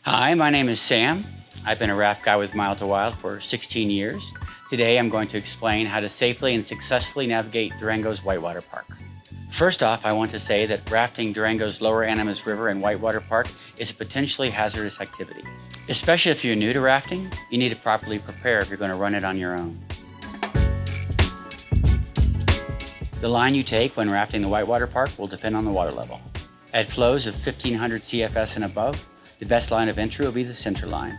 Hi, my name is Sam. I've been a raft guide with Mile to Wild for 16 years. Today I'm going to explain how to safely and successfully navigate Durango's Whitewater Park. First off, I want to say that rafting Durango's Lower Animas River in Whitewater Park is a potentially hazardous activity. Especially if you're new to rafting, you need to properly prepare if you're going to run it on your own. The line you take when rafting the Whitewater Park will depend on the water level. At flows of 1500 CFS and above, the best line of entry will be the center line.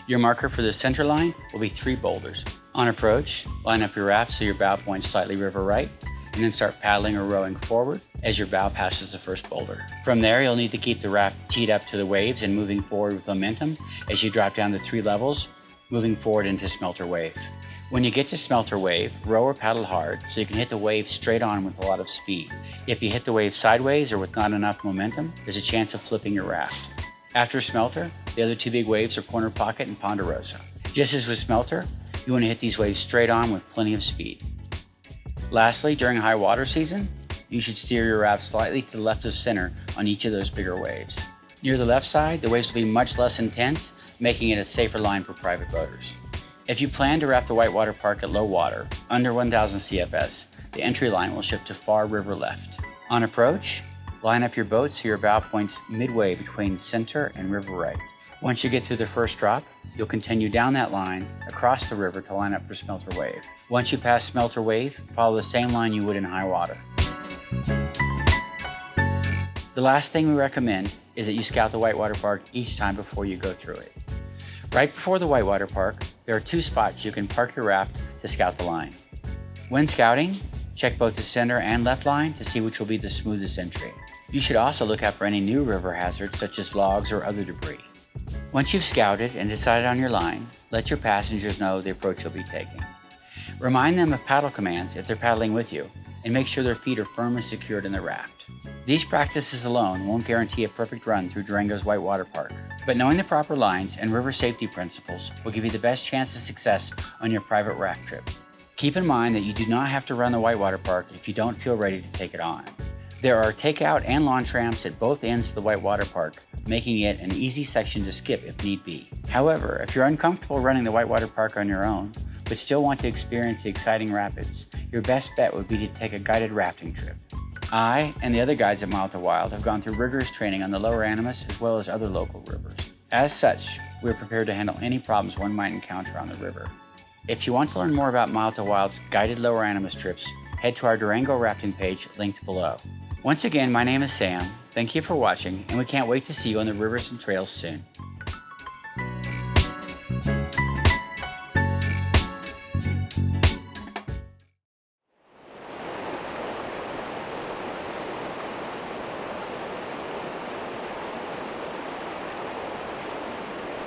Your marker for the center line will be 3 boulders. On approach, line up your raft so your bow points slightly river right, and then start paddling or rowing forward as your bow passes the first boulder. From there, you'll need to keep the raft teed up to the waves and moving forward with momentum as you drop down the 3 levels, moving forward into Smelter Wave. When you get to Smelter Wave, row or paddle hard so you can hit the wave straight on with a lot of speed. If you hit the wave sideways or with not enough momentum, there's a chance of flipping your raft. After Smelter, the other 2 big waves are Corner Pocket and Ponderosa. Just as with Smelter, you want to hit these waves straight on with plenty of speed. Lastly, during high water season, you should steer your raft slightly to the left of center on each of those bigger waves. Near the left side, the waves will be much less intense, making it a safer line for private boaters. If you plan to raft the Whitewater Park at low water, under 1000 CFS, the entry line will shift to far river left. On approach, line up your boat so your bow points midway between center and river right. Once you get through the first drop, you'll continue down that line across the river to line up for Smelter Wave. Once you pass Smelter Wave, follow the same line you would in high water. The last thing we recommend is that you scout the Whitewater Park each time before you go through it. Right before the Whitewater Park, there are 2 spots you can park your raft to scout the line. When scouting, check both the center and left line to see which will be the smoothest entry. You should also look out for any new river hazards such as logs or other debris. Once you've scouted and decided on your line, let your passengers know the approach you'll be taking. Remind them of paddle commands if they're paddling with you, and make sure their feet are firmly secured in the raft. These practices alone won't guarantee a perfect run through Durango's Whitewater Park, but knowing the proper lines and river safety principles will give you the best chance of success on your private raft trip. Keep in mind that you do not have to run the Whitewater Park if you don't feel ready to take it on. There are takeout and launch ramps at both ends of the Whitewater Park, making it an easy section to skip if need be. However, if you're uncomfortable running the Whitewater Park on your own, but still want to experience the exciting rapids, your best bet would be to take a guided rafting trip. I and the other guides at Mile to Wild have gone through rigorous training on the Lower Animas as well as other local rivers. As such, we are prepared to handle any problems one might encounter on the river. If you want to learn more about Mile to Wild's guided Lower Animas trips, head to our Durango Rafting page linked below. Once again, my name is Sam. Thank you for watching, and we can't wait to see you on the rivers and trails soon.